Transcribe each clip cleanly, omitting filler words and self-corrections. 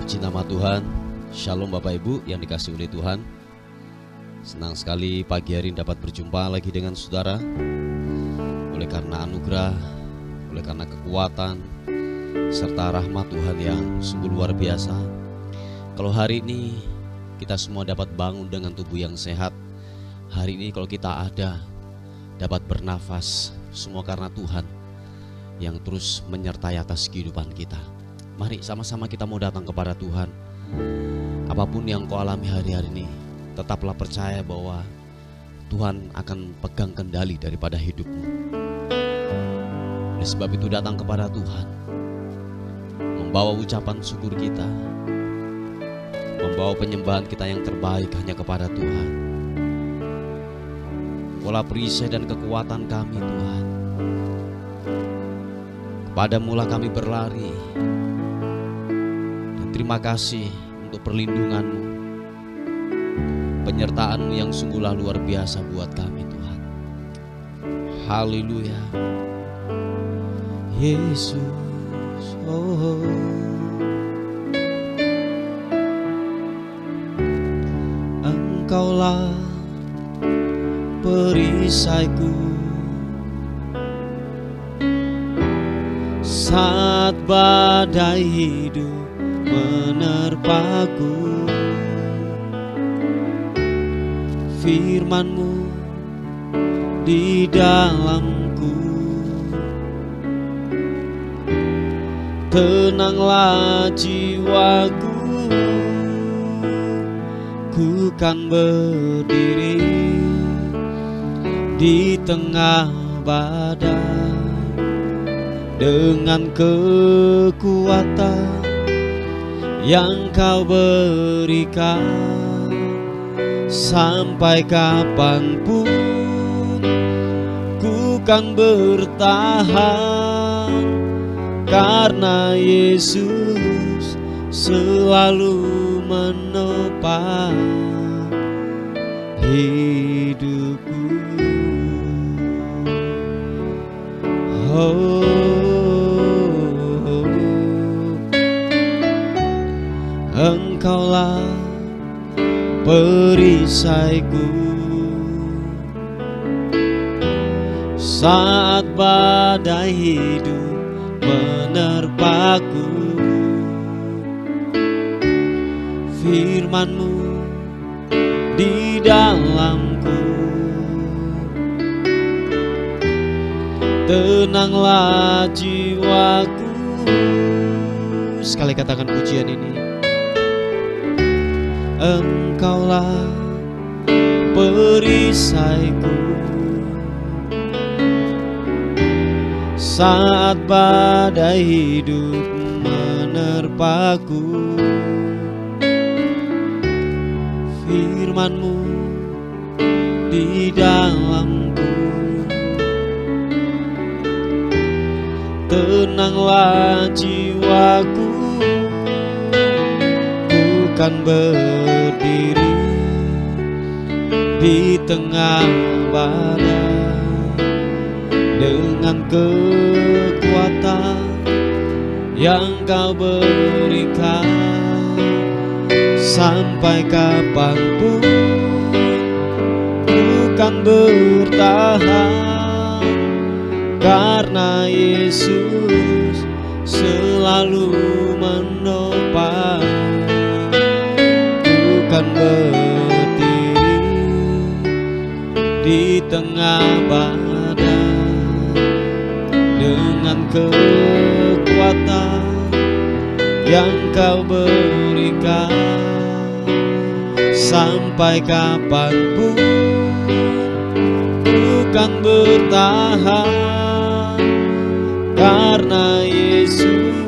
Puji nama Tuhan. Shalom Bapak Ibu yang dikasihi oleh Tuhan. Senang sekali pagi hari ini dapat berjumpa lagi dengan saudara. Oleh karena anugerah, oleh karena kekuatan serta rahmat Tuhan yang sungguh luar biasa. Kalau hari ini kita semua dapat bangun dengan tubuh yang sehat. Hari ini kalau kita ada, dapat bernafas, semua karena Tuhan yang terus menyertai atas kehidupan kita. Mari sama-sama kita mau datang kepada Tuhan. Apapun yang kau alami hari-hari ini, tetaplah percaya bahwa Tuhan akan pegang kendali daripada hidupmu. Oleh sebab itu datang kepada Tuhan, membawa ucapan syukur kita, membawa penyembahan kita yang terbaik hanya kepada Tuhan. Pola perisai dan kekuatan kami Tuhan, kepadamu-lah kami berlari. Terima kasih untuk perlindungan-Mu, penyertaan-Mu yang sungguhlah luar biasa buat kami Tuhan. Haleluya. Yesus, oh, Engkaulah perisaiku saat badai hidup menerpaku. Firman-Mu di dalamku, tenanglah jiwaku. Ku kan berdiri di tengah badai dengan kekuatan yang Kau berikan. Sampai kapanpun ku kan bertahan, karena Yesus selalu menopang hidupku. Engkaulah perisaiku saat badai hidup menerpaku. Firman-Mu di dalamku, tenanglah jiwaku. Sekali katakan pujian ini. Engkaulah perisaiku saat badai hidup menerpaku. Firman-Mu di dalamku, tenanglah jiwaku. Kan berdiri di tengah badai dengan kekuatan yang Kau berikan. Sampai kapanpun ku kan bertahan, karena Yesus selalu menopang. Kan berdiri di tengah badai dengan kekuatan yang Kau berikan. Sampai kapanpun ku kan bertahan, karena Yesus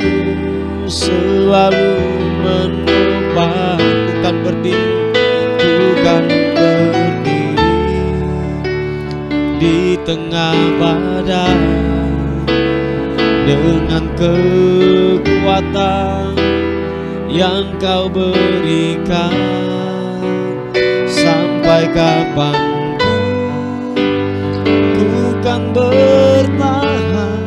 selalu menopang. Bukan berdiri di tengah badai dengan kekuatan yang Kau berikan. Sampai kapanpun ku kan bertahan,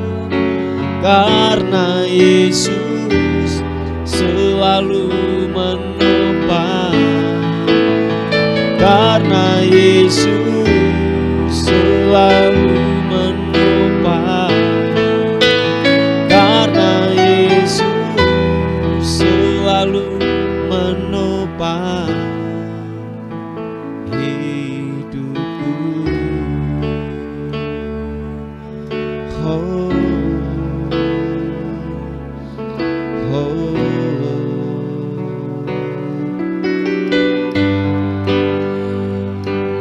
karena Yesus selalu Yesus selalu menopang, karena Yesus selalu menopang hidupku. Oh, oh.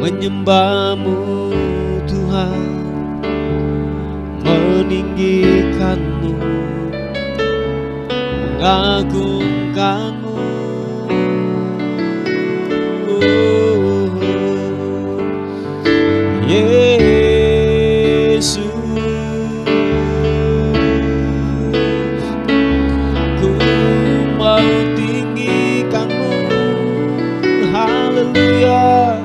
Menyembah-Mu Tuhan, meninggikan-Mu, mengagungkan-Mu. Yesus, ku mau tinggikan-Mu. Haleluya,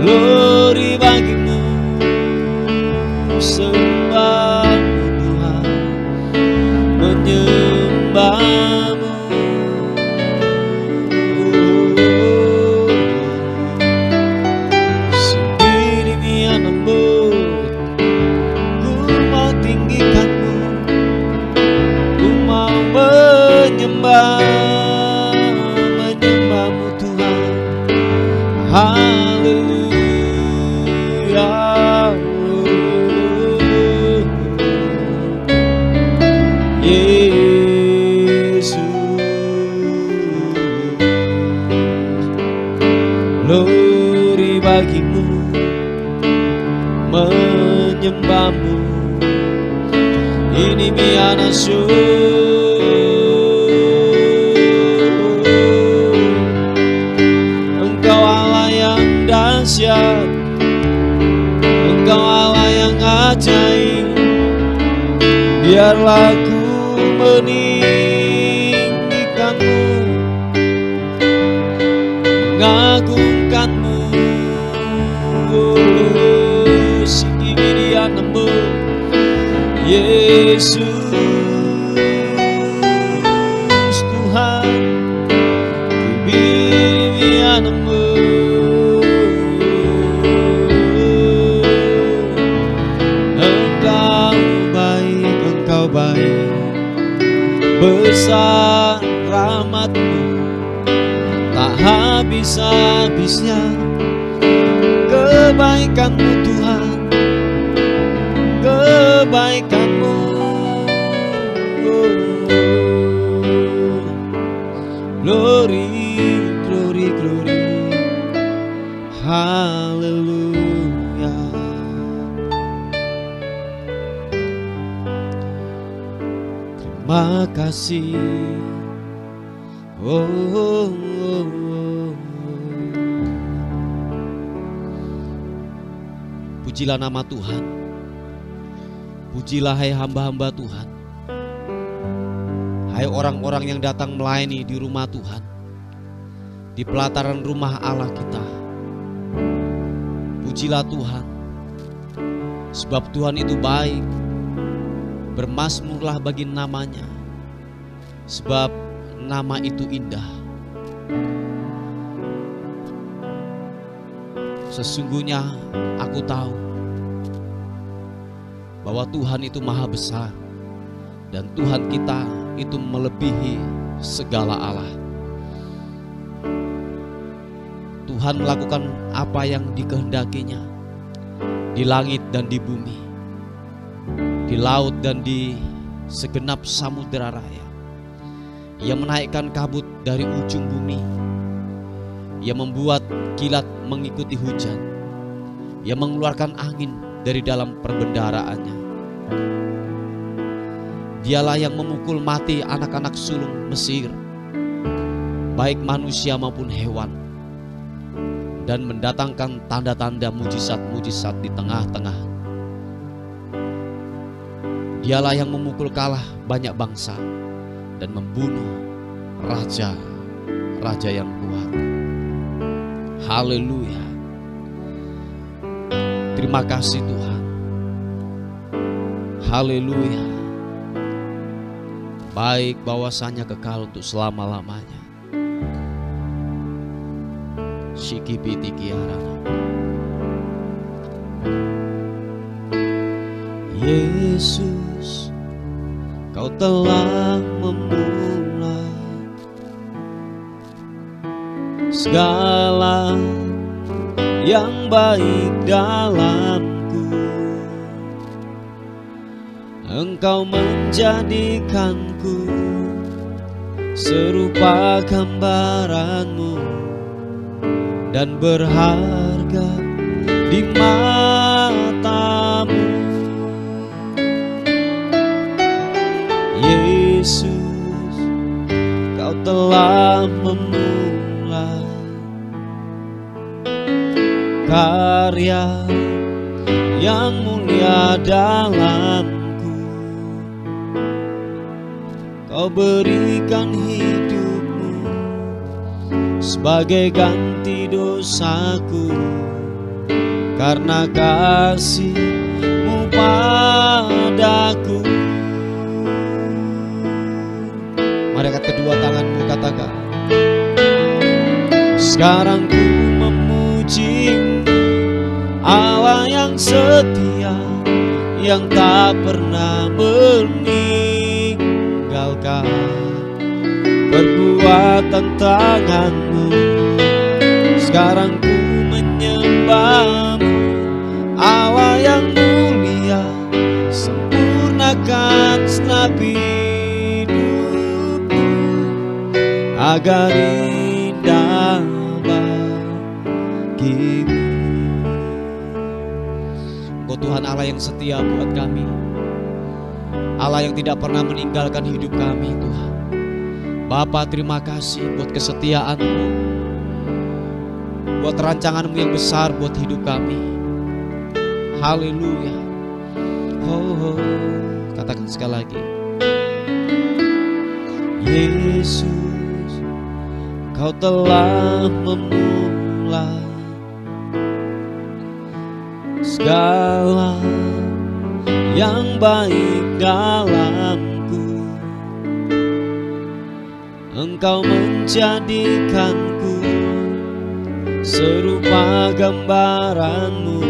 glory bagi-Mu, sembah-Mu Tuhan, menyembah-Mu. Sendiri yang lembut, ku mau tinggikan-Mu, ku mau menyembah-Mu Tuhan. Haleluya, Yesus, glory bagi-Mu, menyembah-Mu. Ini mianasu, Engkau Allah yang dahsyat, Engkau Allah yang ajaib. Biarlah ku meninggikan-Mu, mengagungkan-Mu. Sikimidian-Mu, Yesus Tuhan, kubirian-Mu. Engkau baik, Engkau baik, besar rahmat-Mu, tak habis-habisnya kebaikan-Mu Tuhan, kebaikan-Mu. Glory, glory, glory, haleluya. Terima kasih, oh, oh, oh. Pujilah nama Tuhan, pujilah hai hamba-hamba Tuhan, hai orang-orang yang datang melayani di rumah Tuhan, di pelataran rumah Allah kita. Pujilah Tuhan, sebab Tuhan itu baik. Bermazmurlah bagi namanya, sebab nama itu indah. Sesungguhnya aku tahu bahwa Tuhan itu maha besar, dan Tuhan kita itu melebihi segala Allah. Tuhan melakukan apa yang dikehendakinya di langit dan di bumi, di laut dan di segenap samudera raya. Ia menaikkan kabut dari ujung bumi, Ia membuat kilat mengikuti hujan, Ia mengeluarkan angin dari dalam perbendaharaannya. Dialah yang memukul mati anak-anak sulung Mesir, baik manusia maupun hewan, dan mendatangkan tanda-tanda mujizat-mujizat di tengah-tengah. Dialah yang memukul kalah banyak bangsa dan membunuh raja-raja yang kuat. Haleluya. Terima kasih Tuhan. Haleluya. Baik bahwasanya kekal untuk selama-lamanya. Shikipiti kiarana. Yesus, Kau telah memulai segala yang baik dalamku. Engkau menjadikanku serupa gambaran-Mu dan berharga di mata-Mu. Yesus, Kau telah memulai karya yang mulia dalamku. Kau berikan hidup-Mu sebagai ganti dosaku, karena kasih-Mu padaku. Mari angkat kedua tanganmu, katakan, sekarang ku memuji-Mu, Allah yang setia, yang tak pernah meninggalkan perbuatan tangan-Mu. Sekarang ku menyembah-Mu, Allah yang mulia, sempurnakan segenap hidupku agar indah bagi-Mu. Engkau Tuhan Allah yang setia buat kami, Allah yang tidak pernah meninggalkan hidup kami. Tuhan Bapa, terima kasih buat kesetiaan-Mu, buat rancangan-Mu yang besar buat hidup kami. Haleluya. Oh, katakan sekali lagi, Yesus, Kau telah memulai segala yang baik dalamku. Engkau menjadikanku serupa gambaran-Mu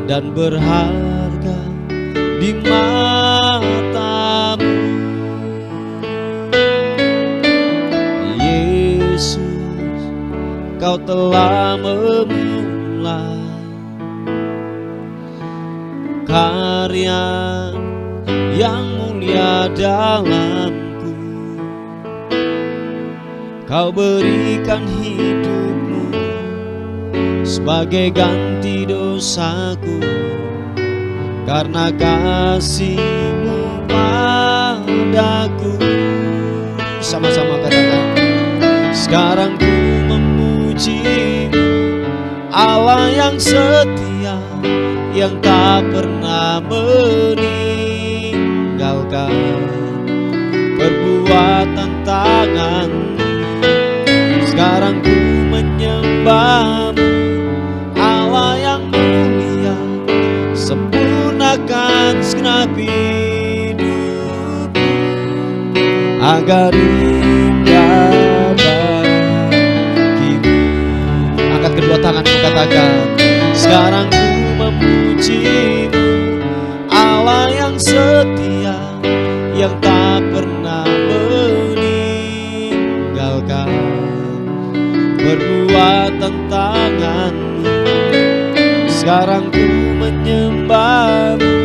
dan berharga di mata-Mu. Yesus, Kau telah memulai karya yang mulia dalamku. Kau berikan hidup-Mu sebagai ganti dosaku, karena kasih-Mu padaku. Sama-sama katakan, sekarang ku memuji-Mu, Allah yang setia, yang tak pernah meninggalkan perbuatan tangan-Mu. Sekarang ku menyembah-Mu, Allah yang mulia, sempurnakan segenap hidupku agar indah bagi-Mu. Angkat kedua tanganmu, katakan, sekarang ku memuji-Mu, Allah yang setia, yang tak pernah meninggalkan perbuatan tangan-Mu. Sekarang ku menyembah-Mu,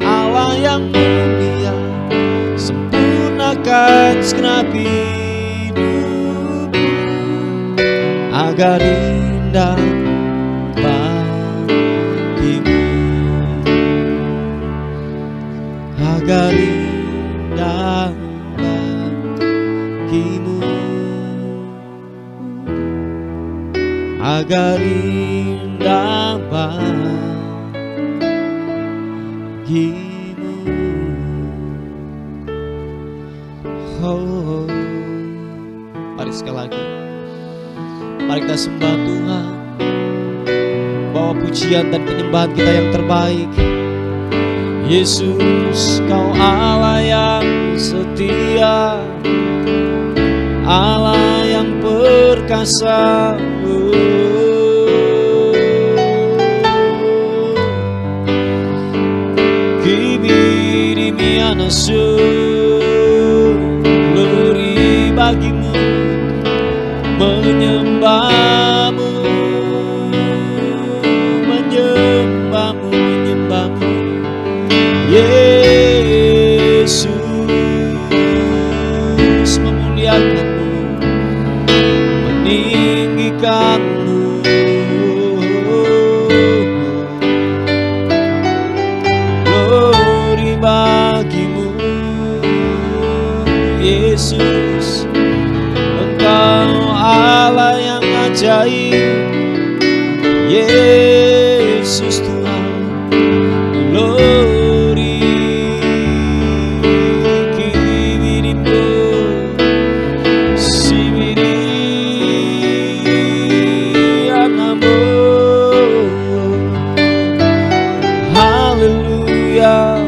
Allah yang mulia, sempurnakan segenap hidupku agar indah bagi-Mu, agar indah bagi-Mu, agar indah bagi-Mu. Oh, mari sekali lagi, mari kita sembah Tuhan, bawa pujian dan penyembahan kita yang terbaik. Yesus, Kau Allah yang setia, Allah yang perkasa, perkasamu. Kibiri anasu, glory bagimu, menyembahmu, menyembahmu, menyembahmu, Yesus, memuliakanmu, meninggikanmu. Glory bagimu, Yesus, Engkau Allah yang ajaib, Yesus Tuhan. Glory kibirimu, sibiri anamu. Haleluya,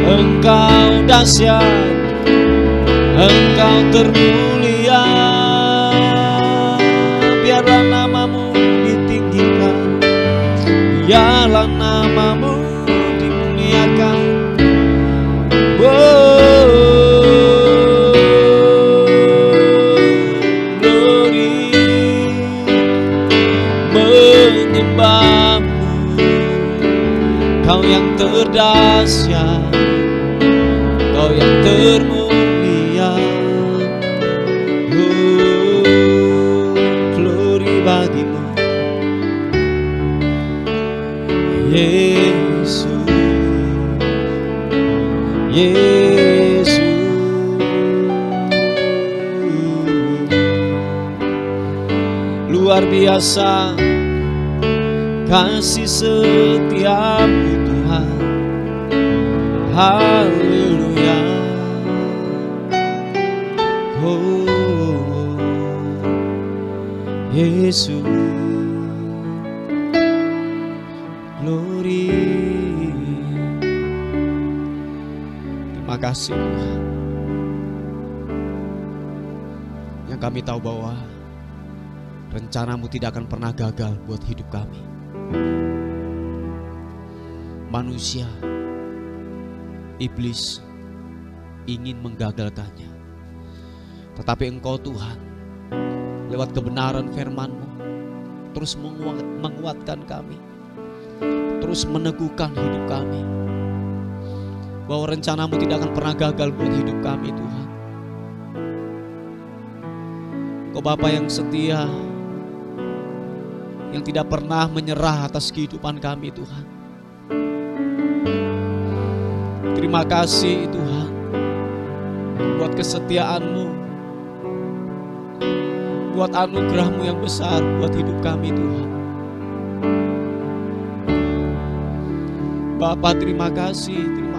Engkau dahsyat, Engkau termulia. Biarlah namamu ditinggikan, biarlah namamu dimuliakan. Oh, glory, menyembahmu, Kau yang terdahsyat, Kau yang termulia. Oh, glory bagimu, Yesus, Yesus. Luar biasa kasih setiamu Tuhan. Haleluya. Oh, Yesus, glory. Terima kasih Tuhan. Yang kami tahu bahwa rencanamu tidak akan pernah gagal buat hidup kami. Manusia, iblis ingin menggagalkannya, tetapi Engkau Tuhan lewat kebenaran firman-Mu terus menguatkan kami, terus meneguhkan hidup kami, bahwa rencana-Mu tidak akan pernah gagal buat hidup kami Tuhan. Engkau Bapa yang setia, yang tidak pernah menyerah atas kehidupan kami Tuhan. Terima kasih Tuhan buat kesetiaan-Mu, buat anugerah-Mu yang besar buat hidup kami Tuhan. Bapa terima kasih Tuhan.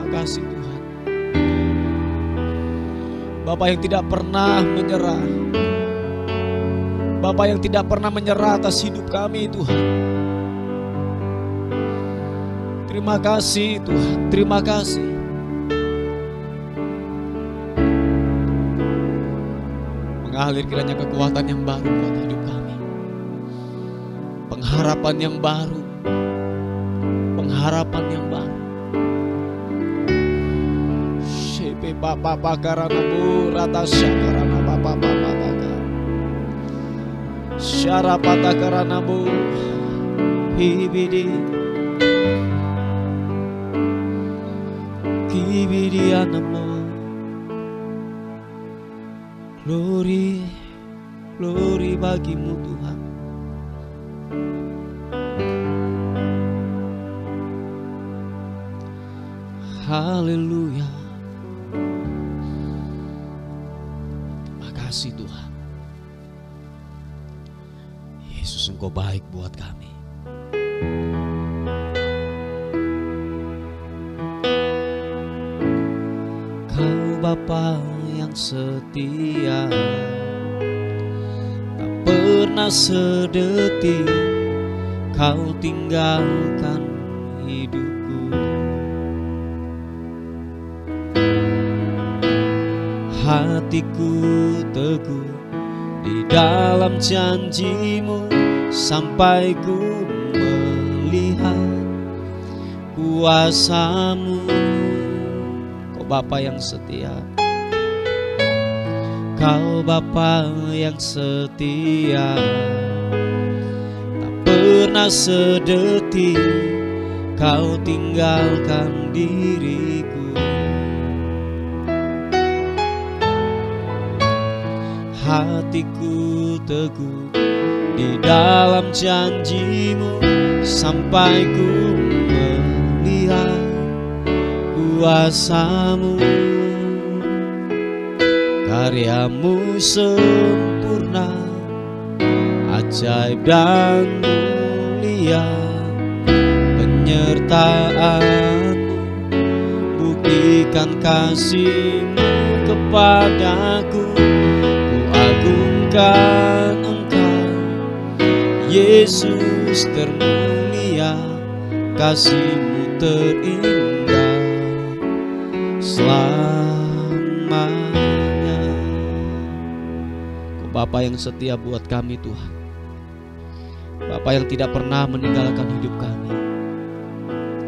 Bapa yang tidak pernah menyerah, Bapa yang tidak pernah menyerah atas hidup kami Tuhan. Terima kasih Tuhan, terima kasih. Mengalir kiranya kekuatan yang baru buat hidup kami, pengharapan yang baru, pengharapan yang baru. Shepe Bapa Pakaranamu Rata Syakarana Bapa Bapa Syarapata Karanamu Hibidi Kibidi Anamu. Glory, glory bagimu Tuhan. Haleluya. Terima kasih Tuhan. Yesus, Engkau baik buat kami. Kau Bapa yang setia, tak pernah sedetik Kau tinggalkan hidupku. Hatiku teguh di dalam janji-Mu sampai ku melihat kuasa-Mu. Kau Bapa yang setia, Kau Bapa yang setia, tak pernah sedetik Kau tinggalkan diriku. Hatiku teguh di dalam janji-Mu sampai ku melihat kuasa-Mu. Karya-Mu sempurna, ajaib dan mulia. Penyertaan-Mu, buktikan kasih-Mu kepadaku. Agungkan Engkau, Yesus termulia, kasih-Mu terindah selamanya. Kau Bapa yang setia buat kami Tuhan, Bapa yang tidak pernah meninggalkan hidup kami.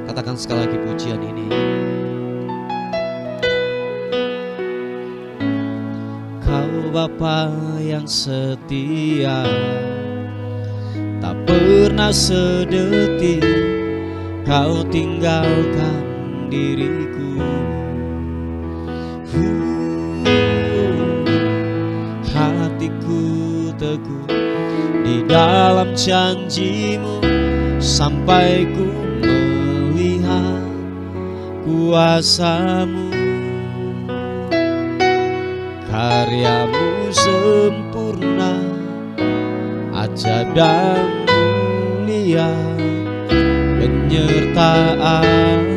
Katakan sekali lagi pujian ini. Bapa yang setia, tak pernah sedetik Kau tinggalkan diriku. Hatiku teguh di dalam janji-Mu sampai ku melihat kuasa-Mu. Karya-Mu sempurna, ajaib dan mulia. Penyertaan-Mu,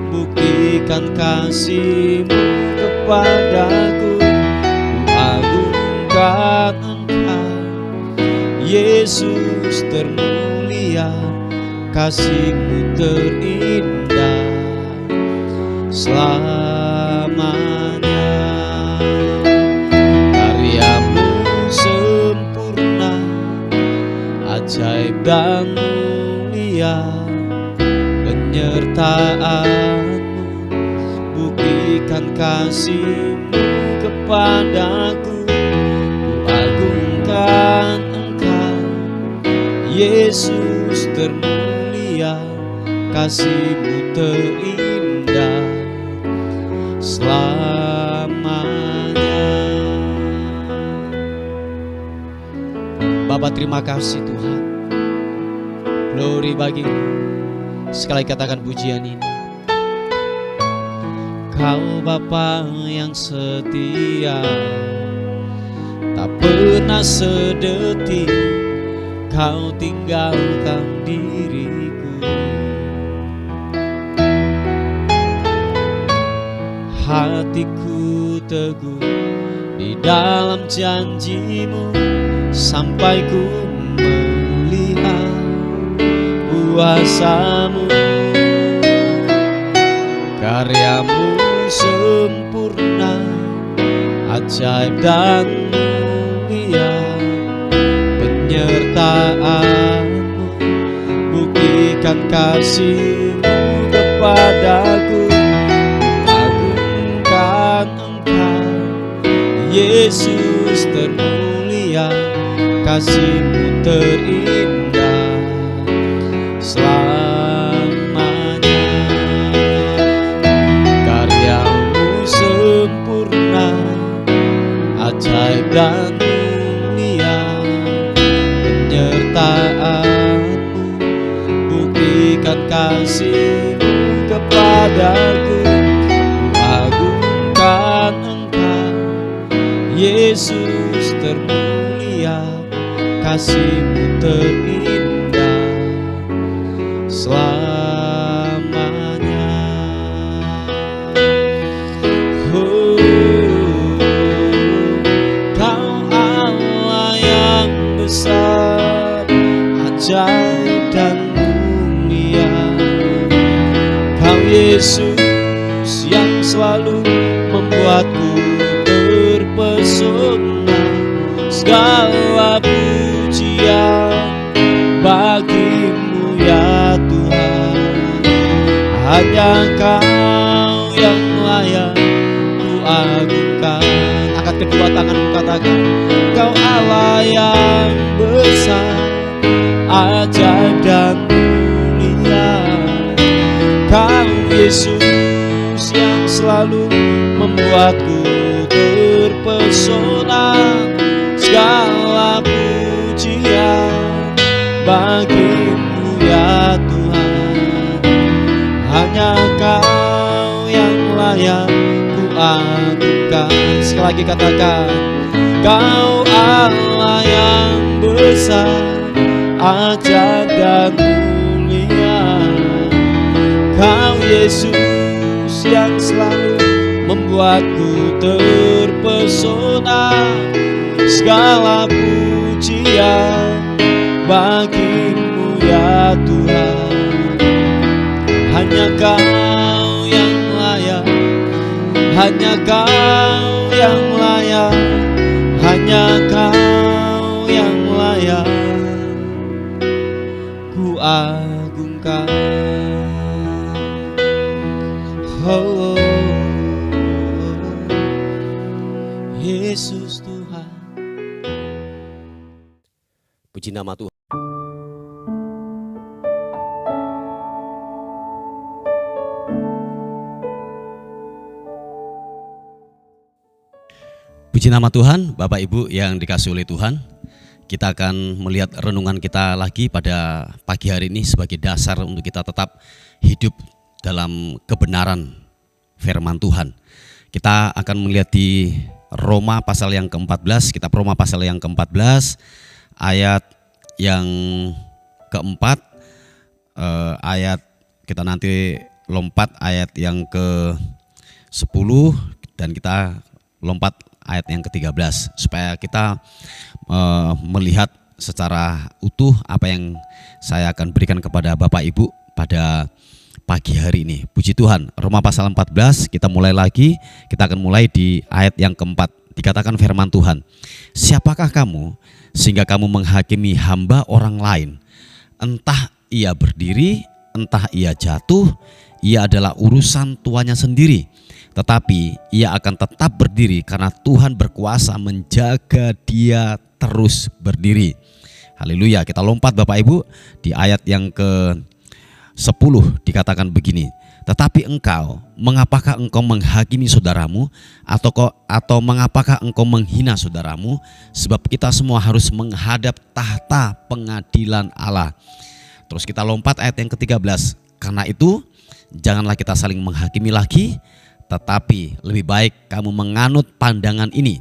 buktikan kasih-Mu kepadaku. Ku agungkan Engkau, Yesus termulia, kasih-Mu terindah selamanya. Ajaib dan mulia, penyertaan-Mu, buktikan kasih-Mu kepadaku. Ku agungkan Engkau, Yesus termulia, kasih-Mu terindah selamanya. Bapa, terima kasih Tuhan. Glory bagi-Mu. Sekali katakan pujian ini. Kau Bapa yang setia, tak pernah sedetik Kau tinggalkan diriku. Hatiku teguh di dalam janji-Mu sampai ku melihat kuasa-Mu. Karya-Mu sempurna, ajaib dan mulia. Penyertaan-Mu, buktikan kasih-Mu kepadaku. Agungkan Engkau, Yesus termulia, kasih-Mu terindah selamanya. Karya-Mu sempurna, ajaib dan mulia. Penyertaan-Mu, buktikan kasih-Mu kepadaku. Ku agungkan Engkau, Yesus termulia, kasih-Mu terindah selamanya. Oh, Kau Allah yang besar, ajaib dan mulia. Kau Yesus yang selalu membuatku terpesona. segala pujian bagimu ya Tuhan. Hanya Kau yang layak ku agungkan. Angkat kedua tanganmu, katakan, Kau Allah yang besar, ajaib dan mulia. Kau Yesus yang selalu membuatku terpesona. Segala pujian bagimu ya Tuhan. Hanya Kau yang layak ku agungkan. Sekali lagi katakan, Kau Allah yang besar, ajaib dan mulia. Kau Yesus yang selalu membuatku terpesona. Segala pujian bagimu ya Tuhan. Hanya Kau yang layak, hanya Kau yang layak, hanya Kau yang layak ku agungkan. Oh, Yesus Tuhan. Puji nama Tuhan. Puji nama Tuhan, Bapak Ibu yang dikasihi oleh Tuhan. Kita akan melihat renungan kita lagi pada pagi hari ini sebagai dasar untuk kita tetap hidup dalam kebenaran firman Tuhan. Kita akan melihat di Roma pasal yang ke-14, kitab Roma pasal yang ke-14 ayat yang keempat, ayat kita nanti lompat ayat yang ke-10 dan kita lompat ayat yang ke-13 supaya kita melihat secara utuh apa yang saya akan berikan kepada Bapak Ibu pada pagi hari ini. Puji Tuhan. Roma pasal 14 kita mulai lagi. Kita akan mulai di ayat yang keempat. Dikatakan firman Tuhan, siapakah kamu sehingga kamu menghakimi hamba orang lain? Entah ia berdiri, entah ia jatuh, ia adalah urusan tuannya sendiri. Tetapi ia akan tetap berdiri karena Tuhan berkuasa menjaga dia terus berdiri. Haleluya. Kita lompat Bapak Ibu di ayat yang ke-10 dikatakan begini. Tetapi engkau, mengapakah engkau menghakimi saudaramu, atau mengapakah engkau menghina saudaramu? Sebab kita semua harus menghadap tahta pengadilan Allah. Terus kita lompat ayat yang ke-13. Karena itu janganlah kita saling menghakimi lagi, tetapi lebih baik kamu menganut pandangan ini.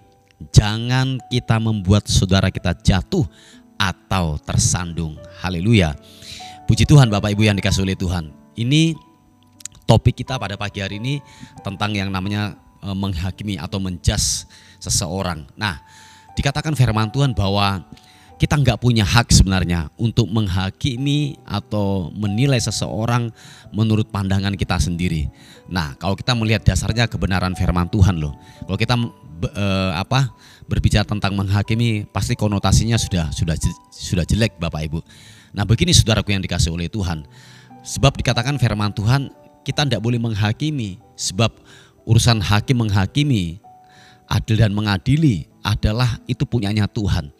Jangan kita membuat saudara kita jatuh atau tersandung. Haleluya. Puji Tuhan Bapak Ibu yang dikasihi oleh Tuhan. Ini topik kita pada pagi hari ini tentang yang namanya menghakimi atau menjudge seseorang. Nah, dikatakan firman Tuhan bahwa kita nggak punya hak sebenarnya untuk menghakimi atau menilai seseorang menurut pandangan kita sendiri. Nah, kalau kita melihat dasarnya kebenaran firman Tuhan loh. Kalau kita berbicara tentang menghakimi, pasti konotasinya sudah jelek Bapak Ibu. Nah, begini saudaraku yang dikasihi oleh Tuhan. Sebab dikatakan firman Tuhan, kita tidak boleh menghakimi, sebab urusan hakim menghakimi, adil dan mengadili adalah itu punyanya Tuhan.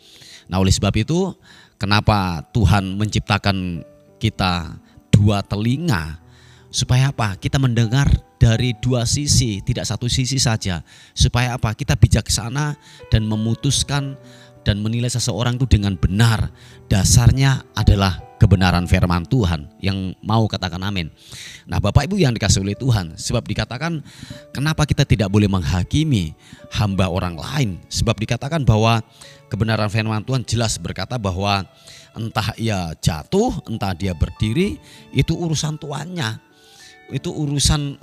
Nah, oleh sebab itu kenapa Tuhan menciptakan kita dua telinga? Supaya apa? Kita mendengar dari dua sisi, tidak satu sisi saja. Supaya apa? Kita bijaksana dan memutuskan dan menilai seseorang itu dengan benar. Dasarnya adalah kebenaran firman Tuhan. Yang mau katakan amin. Nah, Bapak Ibu yang dikasihi oleh Tuhan, sebab dikatakan kenapa kita tidak boleh menghakimi hamba orang lain? Sebab dikatakan bahwa kebenaran firman Tuhan jelas berkata bahwa entah ia jatuh, entah dia berdiri, itu urusan tuannya. Itu urusan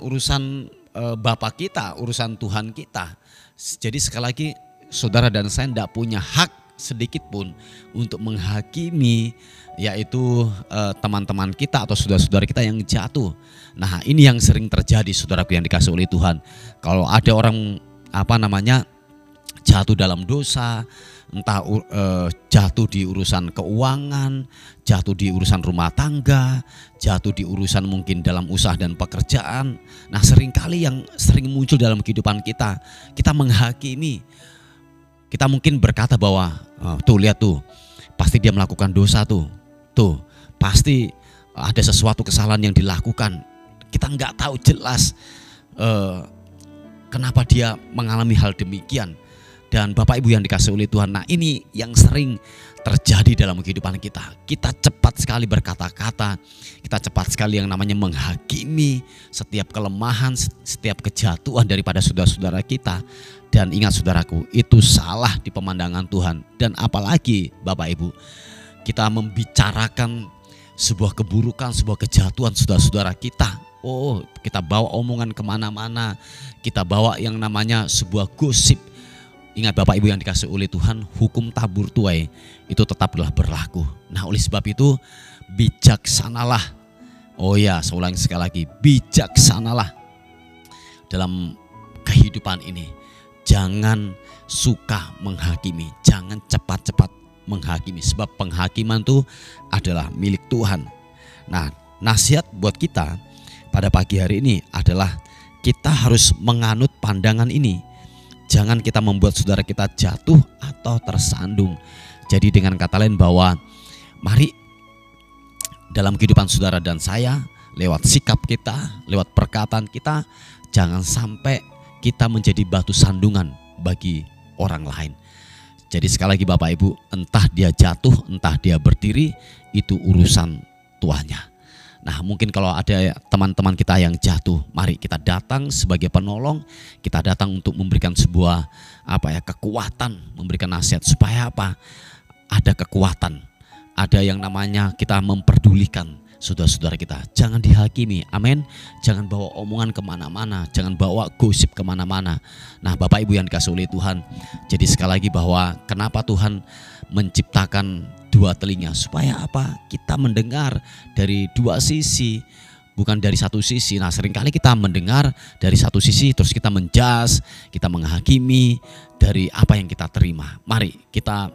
Bapak kita, urusan Tuhan kita. Jadi sekali lagi saudara dan saya tidak punya hak sedikit pun untuk menghakimi yaitu teman-teman kita atau saudara-saudara kita yang jatuh. Nah, ini yang sering terjadi saudaraku yang dikasihi oleh Tuhan. Kalau ada orang jatuh dalam dosa, entah jatuh di urusan keuangan, jatuh di urusan rumah tangga, jatuh di urusan mungkin dalam usaha dan pekerjaan. Nah, seringkali yang sering muncul dalam kehidupan kita, kita menghakimi. Kita mungkin berkata bahwa tuh lihat tuh, pasti dia melakukan dosa tuh pasti ada sesuatu kesalahan yang dilakukan. Kita nggak tahu jelas kenapa dia mengalami hal demikian. Dan Bapak Ibu yang dikasihi oleh Tuhan, nah ini yang sering terjadi dalam kehidupan kita. Kita cepat sekali berkata-kata, kita cepat sekali yang namanya menghakimi setiap kelemahan, setiap kejatuhan daripada saudara-saudara kita. Dan ingat saudaraku, itu salah di pemandangan Tuhan. Dan apalagi Bapak Ibu, kita membicarakan sebuah keburukan, sebuah kejatuhan saudara-saudara kita. Oh, kita bawa omongan kemana-mana, kita bawa yang namanya sebuah gosip. Ingat Bapak Ibu yang dikasihi oleh Tuhan, hukum tabur tuai itu tetaplah berlaku. Nah, oleh sebab itu bijaksanalah. Oh ya, saya ulangi sekali lagi, bijaksanalah dalam kehidupan ini. Jangan suka menghakimi, jangan cepat-cepat menghakimi, sebab penghakiman itu adalah milik Tuhan. Nah, nasihat buat kita pada pagi hari ini adalah kita harus menganut pandangan ini. Jangan kita membuat saudara kita jatuh atau tersandung. Jadi dengan kata lain bahwa mari dalam kehidupan saudara dan saya, lewat sikap kita, lewat perkataan kita, jangan sampai kita menjadi batu sandungan bagi orang lain. Jadi sekali lagi Bapak Ibu, entah dia jatuh, entah dia berdiri, itu urusan tuannya. Nah, mungkin kalau ada teman-teman kita yang jatuh, mari kita datang sebagai penolong, kita datang untuk memberikan sebuah kekuatan, memberikan nasihat supaya ada kekuatan, ada yang namanya kita memperdulikan saudara-saudara kita. Jangan dihakimi, amin. Jangan bawa omongan kemana-mana, jangan bawa gosip kemana-mana. Nah, Bapak Ibu yang dikasihi oleh Tuhan, jadi sekali lagi bahwa kenapa Tuhan menciptakan dua telinga, supaya kita mendengar dari dua sisi, bukan dari satu sisi. Nah, seringkali kita mendengar dari satu sisi, terus kita menjas, kita menghakimi dari apa yang kita terima. Mari kita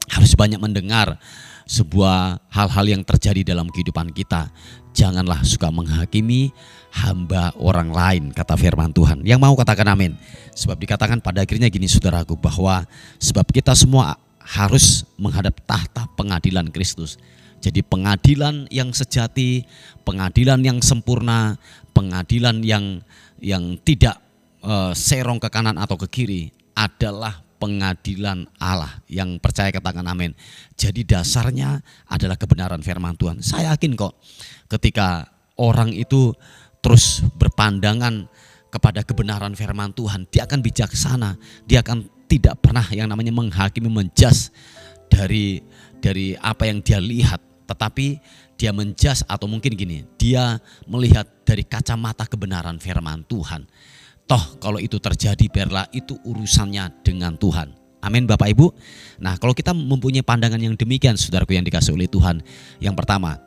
harus banyak mendengar sebuah hal-hal yang terjadi dalam kehidupan kita. Janganlah suka menghakimi hamba orang lain, kata firman Tuhan. Yang mau katakan amin. Sebab dikatakan pada akhirnya gini saudaraku, bahwa sebab kita semua harus menghadap tahta pengadilan Kristus. Jadi pengadilan yang sejati, pengadilan yang sempurna, pengadilan yang tidak serong ke kanan atau ke kiri adalah pengadilan Allah. Yang percaya katakan amin. Jadi dasarnya adalah kebenaran firman Tuhan. Saya yakin kok ketika orang itu terus berpandangan kepada kebenaran firman Tuhan, dia akan bijaksana, dia akan tidak pernah yang namanya menghakimi, menjas dari apa yang dia lihat, tetapi dia menjas atau mungkin gini, dia melihat dari kacamata kebenaran firman Tuhan. Toh kalau itu terjadi, biarlah itu urusannya dengan Tuhan. Amin Bapak Ibu. Nah, kalau kita mempunyai pandangan yang demikian, saudaraku yang dikasihi oleh Tuhan, yang pertama,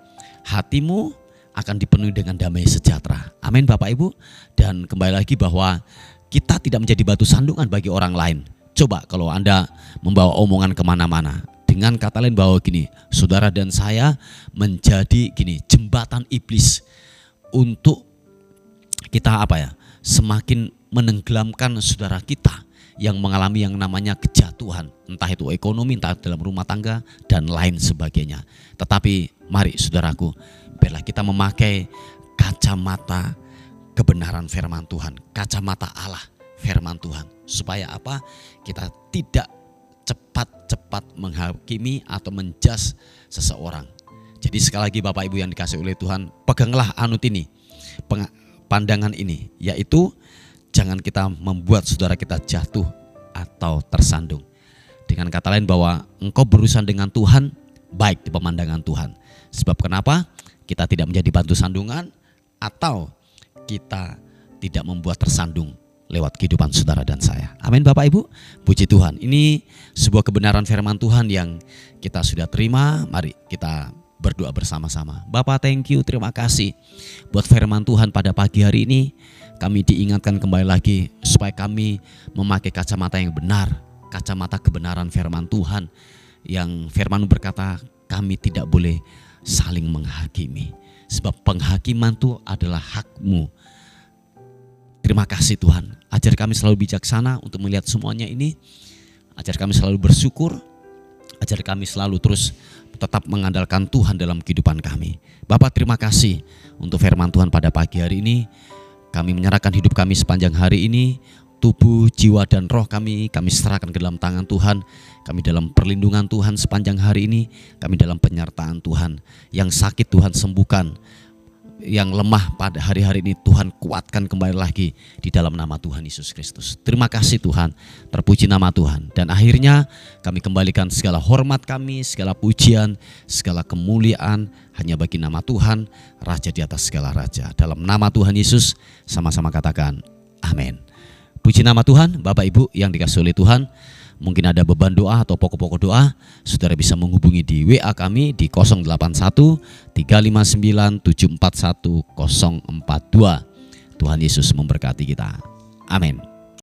hatimu akan dipenuhi dengan damai sejahtera. Amin Bapak Ibu. Dan kembali lagi bahwa kita tidak menjadi batu sandungan bagi orang lain. Coba kalau Anda membawa omongan kemana-mana, dengan kata lain bahwa gini, saudara dan saya menjadi jembatan iblis untuk kita semakin menenggelamkan saudara kita yang mengalami yang namanya kejatuhan, entah itu ekonomi, entah dalam rumah tangga dan lain sebagainya. Tetapi mari saudaraku, biarlah kita memakai kacamata kebenaran firman Tuhan, kacamata Allah firman Tuhan, supaya kita tidak cepat-cepat menghakimi atau menjas seseorang. Jadi sekali lagi Bapak Ibu yang dikasihi oleh Tuhan, peganglah pandangan ini, yaitu jangan kita membuat saudara kita jatuh atau tersandung. Dengan kata lain bahwa engkau berurusan dengan Tuhan baik di pemandangan Tuhan. Sebab kenapa? Kita tidak menjadi batu sandungan atau kita tidak membuat tersandung lewat kehidupan saudara dan saya. Amin Bapak Ibu. Puji Tuhan. Ini sebuah kebenaran firman Tuhan yang kita sudah terima. Mari kita berdoa bersama-sama. Bapak, thank you, terima kasih buat firman Tuhan pada pagi hari ini. Kami diingatkan kembali lagi supaya kami memakai kacamata yang benar, kacamata kebenaran firman Tuhan, yang firman berkata kami tidak boleh saling menghakimi, sebab penghakiman itu adalah hakmu. Terima kasih Tuhan, ajar kami selalu bijaksana untuk melihat semuanya ini, ajar kami selalu bersyukur, ajar kami selalu terus tetap mengandalkan Tuhan dalam kehidupan kami. Bapak, terima kasih untuk firman Tuhan pada pagi hari ini. Kami menyerahkan hidup kami sepanjang hari ini, tubuh, jiwa, dan roh kami serahkan ke dalam tangan Tuhan. Kami dalam perlindungan Tuhan sepanjang hari ini, kami dalam penyertaan Tuhan. Yang sakit Tuhan sembuhkan, yang lemah pada hari-hari ini Tuhan kuatkan kembali lagi di dalam nama Tuhan Yesus Kristus. Terima kasih Tuhan, terpuji nama Tuhan. Dan akhirnya kami kembalikan segala hormat kami, segala pujian, segala kemuliaan hanya bagi nama Tuhan, Raja di atas segala raja. Dalam nama Tuhan Yesus sama-sama katakan amin. Puji nama Tuhan. Bapak Ibu yang dikasihi oleh Tuhan, mungkin ada beban doa atau pokok-pokok doa, saudara bisa menghubungi di WA kami di 081 359 741 042. Tuhan Yesus memberkati kita. Amin.